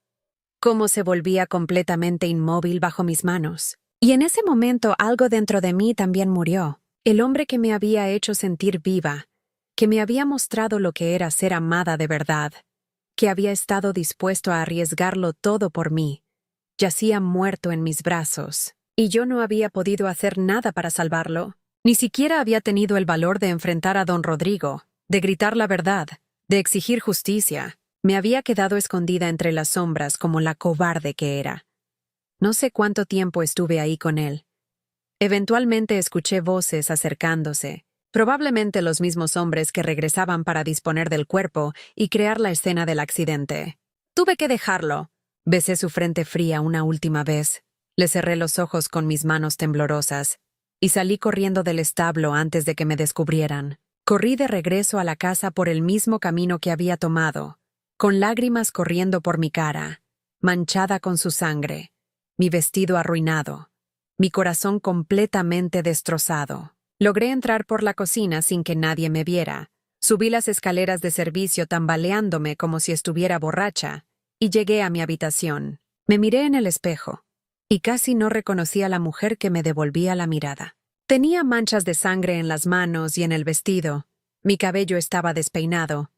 cómo se volvía completamente inmóvil bajo mis manos. Y en ese momento algo dentro de mí también murió. El hombre que me había hecho sentir viva, que me había mostrado lo que era ser amada de verdad, que había estado dispuesto a arriesgarlo todo por mí, yacía muerto en mis brazos, y yo no había podido hacer nada para salvarlo. Ni siquiera había tenido el valor de enfrentar a don Rodrigo, de gritar la verdad, de exigir justicia. Me había quedado escondida entre las sombras como la cobarde que era. No sé cuánto tiempo estuve ahí con él. Eventualmente escuché voces acercándose, probablemente los mismos hombres que regresaban para disponer del cuerpo y crear la escena del accidente. Tuve que dejarlo. Besé su frente fría una última vez. Le cerré los ojos con mis manos temblorosas y salí corriendo del establo antes de que me descubrieran. Corrí de regreso a la casa por el mismo camino que había tomado, con lágrimas corriendo por mi cara. manchada con su sangre, mi vestido arruinado, mi corazón completamente destrozado. Logré entrar por la cocina sin que nadie me viera. Subí las escaleras de servicio tambaleándome como si estuviera borracha y llegué a mi habitación. Me miré en el espejo y casi no reconocí a la mujer que me devolvía la mirada. Tenía manchas de sangre en las manos y en el vestido. Mi cabello estaba despeinado.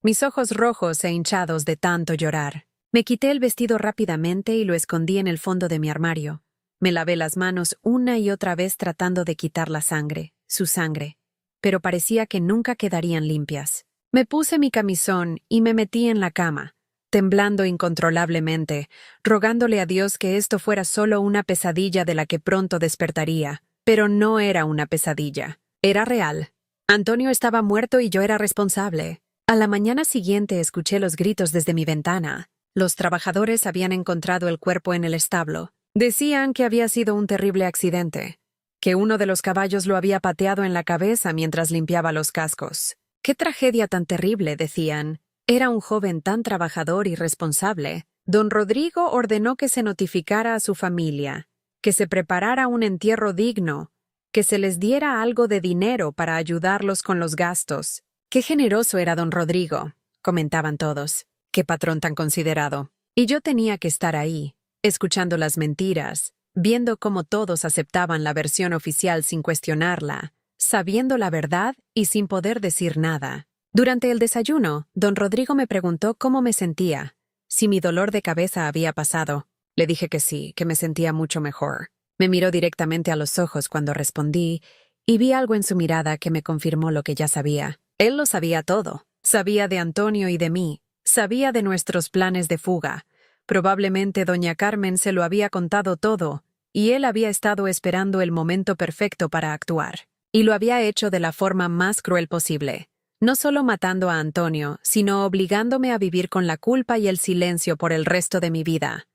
Mis ojos rojos e hinchados de tanto llorar. Me quité el vestido rápidamente y lo escondí en el fondo de mi armario. Me lavé las manos una y otra vez tratando de quitar la sangre, su sangre, pero parecía que nunca quedarían limpias. Me puse mi camisón y me metí en la cama, temblando incontrolablemente, rogándole a Dios que esto fuera solo una pesadilla de la que pronto despertaría. Pero no era una pesadilla. Era real. Antonio estaba muerto y yo era responsable. A la mañana siguiente escuché los gritos desde mi ventana. Los trabajadores habían encontrado el cuerpo en el establo. Decían que había sido un terrible accidente, que uno de los caballos lo había pateado en la cabeza mientras limpiaba los cascos. ¡Qué tragedia tan terrible!, decían. Era un joven tan trabajador y responsable. Don Rodrigo ordenó que se notificara a su familia, que se preparara un entierro digno, que se les diera algo de dinero para ayudarlos con los gastos. ¡Qué generoso era don Rodrigo!, comentaban todos. ¡Qué patrón tan considerado! Y yo tenía que estar ahí, escuchando las mentiras, viendo cómo todos aceptaban la versión oficial sin cuestionarla, sabiendo la verdad y sin poder decir nada. Durante el desayuno, don Rodrigo me preguntó cómo me sentía, si mi dolor de cabeza había pasado. Le dije que sí, que me sentía mucho mejor. Me miró directamente a los ojos cuando respondí y vi algo en su mirada que me confirmó lo que ya sabía. Él lo sabía todo. Sabía de Antonio y de mí. Sabía de nuestros planes de fuga. Probablemente doña Carmen se lo había contado todo y él había estado esperando el momento perfecto para actuar. Y lo había hecho de la forma más cruel posible. No solo matando a Antonio, sino obligándome a vivir con la culpa y el silencio por el resto de mi vida.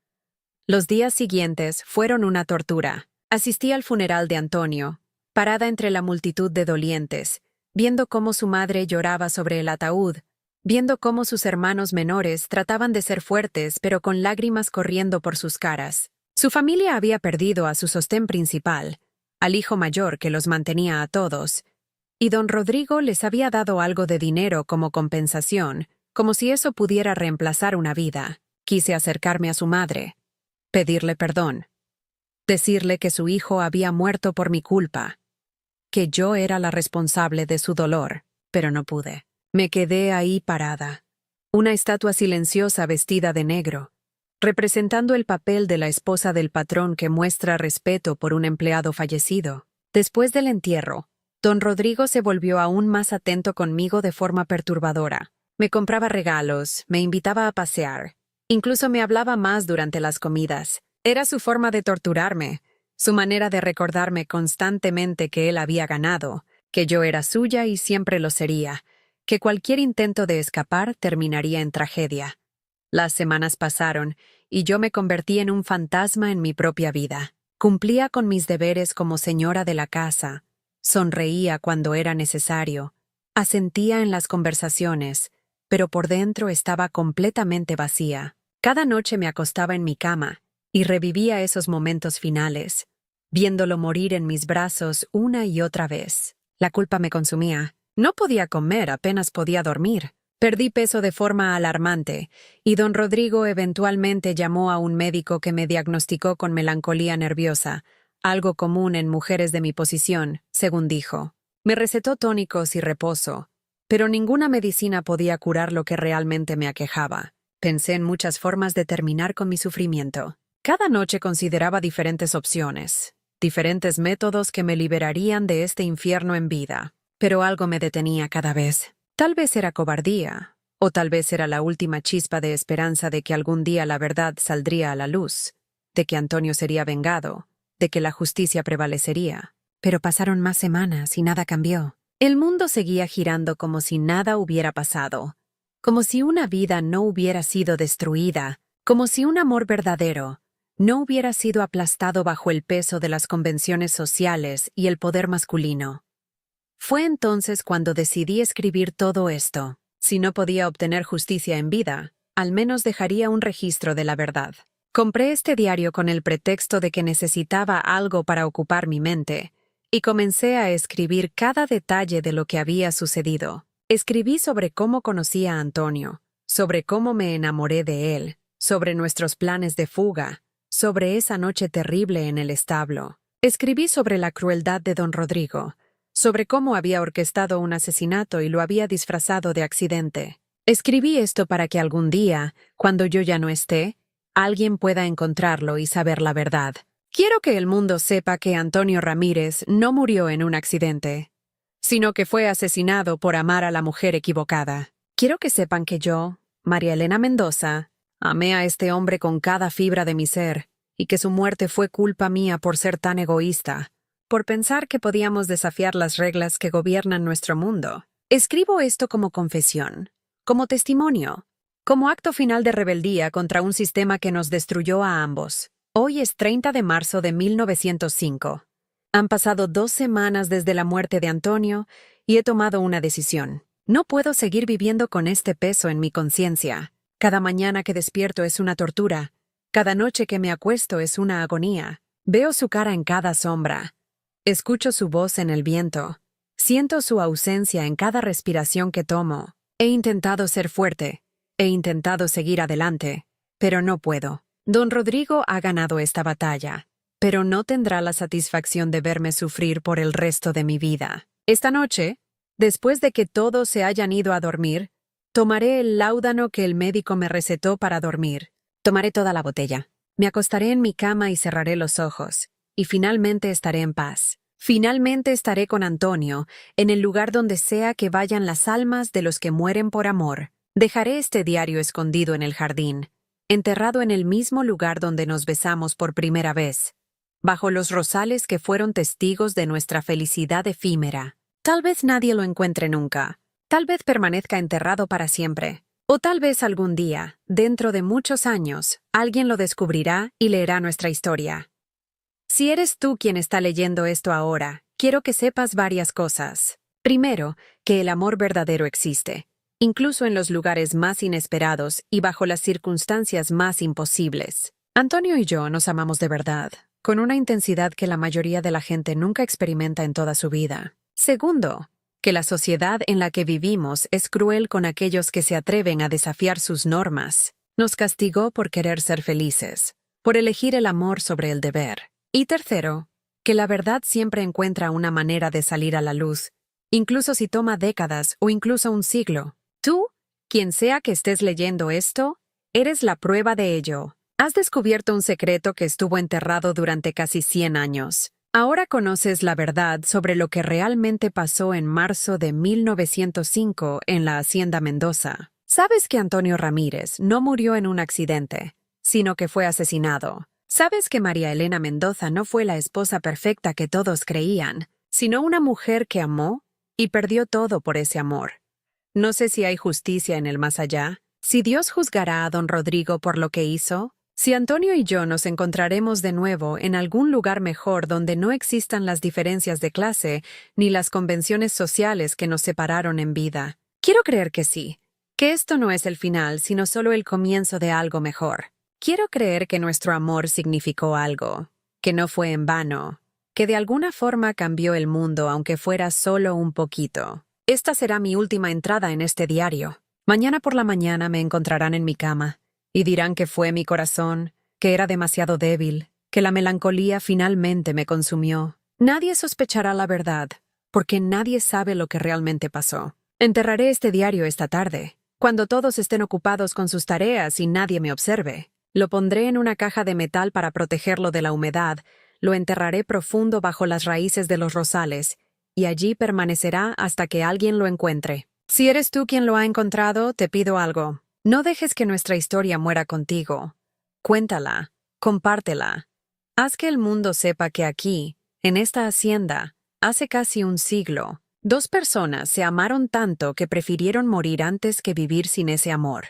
Los días siguientes fueron una tortura. Asistí al funeral de Antonio, parada entre la multitud de dolientes, viendo cómo su madre lloraba sobre el ataúd, viendo cómo sus hermanos menores trataban de ser fuertes pero con lágrimas corriendo por sus caras. Su familia había perdido a su sostén principal, al hijo mayor que los mantenía a todos, y don Rodrigo les había dado algo de dinero como compensación, como si eso pudiera reemplazar una vida. Quise acercarme a su madre, pedirle perdón, decirle que su hijo había muerto por mi culpa, que yo era la responsable de su dolor, pero no pude. Me quedé ahí parada, una estatua silenciosa vestida de negro, representando el papel de la esposa del patrón que muestra respeto por un empleado fallecido. Después del entierro, don Rodrigo se volvió aún más atento conmigo de forma perturbadora. Me compraba regalos, me invitaba a pasear. Incluso me hablaba más durante las comidas. Era su forma de torturarme, su manera de recordarme constantemente que él había ganado, que yo era suya y siempre lo sería, que cualquier intento de escapar terminaría en tragedia. Las semanas pasaron y yo me convertí en un fantasma en mi propia vida. Cumplía con mis deberes como señora de la casa, sonreía cuando era necesario, asentía en las conversaciones, pero por dentro estaba completamente vacía. Cada noche me acostaba en mi cama y revivía esos momentos finales, viéndolo morir en mis brazos una y otra vez. La culpa me consumía. No podía comer, apenas podía dormir. Perdí peso de forma alarmante, y don Rodrigo eventualmente llamó a un médico que me diagnosticó con melancolía nerviosa, algo común en mujeres de mi posición, según dijo. Me recetó tónicos y reposo, pero ninguna medicina podía curar lo que realmente me aquejaba. Pensé en muchas formas de terminar con mi sufrimiento. Cada noche consideraba diferentes opciones, diferentes métodos que me liberarían de este infierno en vida. Pero algo me detenía cada vez. Tal vez era cobardía, o tal vez era la última chispa de esperanza de que algún día la verdad saldría a la luz, de que Antonio sería vengado, de que la justicia prevalecería. Pero pasaron más semanas y nada cambió. El mundo seguía girando como si nada hubiera pasado, como si una vida no hubiera sido destruida, como si un amor verdadero no hubiera sido aplastado bajo el peso de las convenciones sociales y el poder masculino. Fue entonces cuando decidí escribir todo esto. Si no podía obtener justicia en vida, al menos dejaría un registro de la verdad. Compré este diario con el pretexto de que necesitaba algo para ocupar mi mente, y comencé a escribir cada detalle de lo que había sucedido. Escribí sobre cómo conocí a Antonio, sobre cómo me enamoré de él, sobre nuestros planes de fuga, sobre esa noche terrible en el establo. Escribí sobre la crueldad de don Rodrigo, sobre cómo había orquestado un asesinato y lo había disfrazado de accidente. Escribí esto para que algún día, cuando yo ya no esté, alguien pueda encontrarlo y saber la verdad. Quiero que el mundo sepa que Antonio Ramírez no murió en un accidente, sino que fue asesinado por amar a la mujer equivocada. Quiero que sepan que yo, María Elena Mendoza, amé a este hombre con cada fibra de mi ser, y que su muerte fue culpa mía por ser tan egoísta, por pensar que podíamos desafiar las reglas que gobiernan nuestro mundo. Escribo esto como confesión, como testimonio, como acto final de rebeldía contra un sistema que nos destruyó a ambos. Hoy es 30 de marzo de 1905. Han pasado 2 semanas desde la muerte de Antonio y he tomado una decisión. No puedo seguir viviendo con este peso en mi conciencia. Cada mañana que despierto es una tortura. Cada noche que me acuesto es una agonía. Veo su cara en cada sombra. Escucho su voz en el viento. Siento su ausencia en cada respiración que tomo. He intentado ser fuerte. He intentado seguir adelante. Pero no puedo. Don Rodrigo ha ganado esta batalla, pero no tendrá la satisfacción de verme sufrir por el resto de mi vida. Esta noche, después de que todos se hayan ido a dormir, tomaré el láudano que el médico me recetó para dormir. Tomaré toda la botella. Me acostaré en mi cama y cerraré los ojos, y finalmente estaré en paz. Finalmente estaré con Antonio, en el lugar donde sea que vayan las almas de los que mueren por amor. Dejaré este diario escondido en el jardín, enterrado en el mismo lugar donde nos besamos por primera vez, bajo los rosales que fueron testigos de nuestra felicidad efímera. Tal vez nadie lo encuentre nunca, tal vez permanezca enterrado para siempre, o tal vez algún día, dentro de muchos años, alguien lo descubrirá y leerá nuestra historia. Si eres tú quien está leyendo esto ahora, quiero que sepas varias cosas. Primero, que el amor verdadero existe, incluso en los lugares más inesperados y bajo las circunstancias más imposibles. Antonio y yo nos amamos de verdad, con una intensidad que la mayoría de la gente nunca experimenta en toda su vida. Segundo, que la sociedad en la que vivimos es cruel con aquellos que se atreven a desafiar sus normas. Nos castigó por querer ser felices, por elegir el amor sobre el deber. Y tercero, que la verdad siempre encuentra una manera de salir a la luz, incluso si toma décadas o incluso un siglo. Tú, quien sea que estés leyendo esto, eres la prueba de ello. Has descubierto un secreto que estuvo enterrado durante casi 100 años. Ahora conoces la verdad sobre lo que realmente pasó en marzo de 1905 en la Hacienda Mendoza. Sabes que Antonio Ramírez no murió en un accidente, sino que fue asesinado. Sabes que María Elena Mendoza no fue la esposa perfecta que todos creían, sino una mujer que amó y perdió todo por ese amor. No sé si hay justicia en el más allá, si Dios juzgará a don Rodrigo por lo que hizo, si Antonio y yo nos encontraremos de nuevo en algún lugar mejor donde no existan las diferencias de clase ni las convenciones sociales que nos separaron en vida. Quiero creer que sí, que esto no es el final, sino solo el comienzo de algo mejor. Quiero creer que nuestro amor significó algo, que no fue en vano, que de alguna forma cambió el mundo aunque fuera solo un poquito. Esta será mi última entrada en este diario. Mañana por la mañana me encontrarán en mi cama y dirán que fue mi corazón, que era demasiado débil, que la melancolía finalmente me consumió. Nadie sospechará la verdad, porque nadie sabe lo que realmente pasó. Enterraré este diario esta tarde, cuando todos estén ocupados con sus tareas y nadie me observe. Lo pondré en una caja de metal para protegerlo de la humedad, lo enterraré profundo bajo las raíces de los rosales, y allí permanecerá hasta que alguien lo encuentre. Si eres tú quien lo ha encontrado, te pido algo. No dejes que nuestra historia muera contigo. Cuéntala, compártela. Haz que el mundo sepa que aquí, en esta hacienda, hace casi un siglo, 2 personas se amaron tanto que prefirieron morir antes que vivir sin ese amor.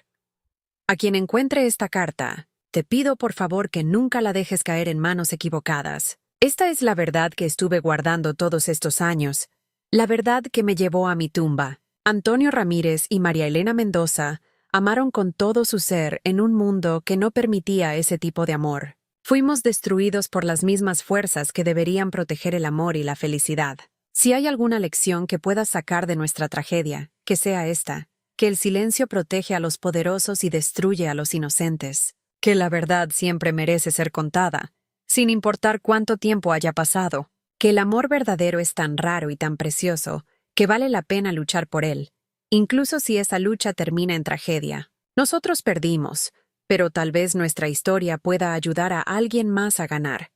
A quien encuentre esta carta, te pido por favor que nunca la dejes caer en manos equivocadas. Esta es la verdad que estuve guardando todos estos años, la verdad que me llevó a mi tumba. Antonio Ramírez y María Elena Mendoza Amaron con todo su ser en un mundo que no permitía ese tipo de amor. Fuimos destruidos por las mismas fuerzas que deberían proteger el amor y la felicidad. Si hay alguna lección que puedas sacar de nuestra tragedia, que sea esta: que el silencio protege a los poderosos y destruye a los inocentes, que la verdad siempre merece ser contada, sin importar cuánto tiempo haya pasado, que el amor verdadero es tan raro y tan precioso que vale la pena luchar por él, incluso si esa lucha termina en tragedia. Nosotros perdimos, pero tal vez nuestra historia pueda ayudar a alguien más a ganar,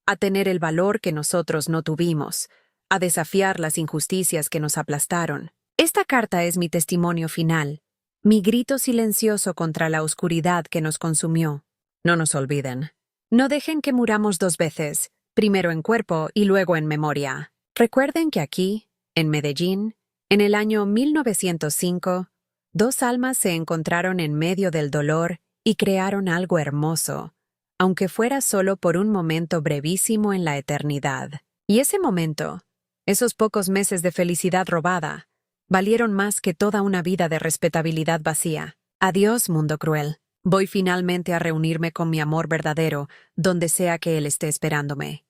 a tener el valor que nosotros no tuvimos, a desafiar las injusticias que nos aplastaron. Esta carta es mi testimonio final, mi grito silencioso contra la oscuridad que nos consumió. No nos olviden. No dejen que muramos dos veces, primero en cuerpo y luego en memoria. Recuerden que aquí, en Medellín, en el año 1905, dos almas se encontraron en medio del dolor y crearon algo hermoso, aunque fuera solo por un momento brevísimo en la eternidad. Y ese momento, esos pocos meses de felicidad robada, valieron más que toda una vida de respetabilidad vacía. Adiós, mundo cruel. Voy finalmente a reunirme con mi amor verdadero, donde sea que él esté esperándome.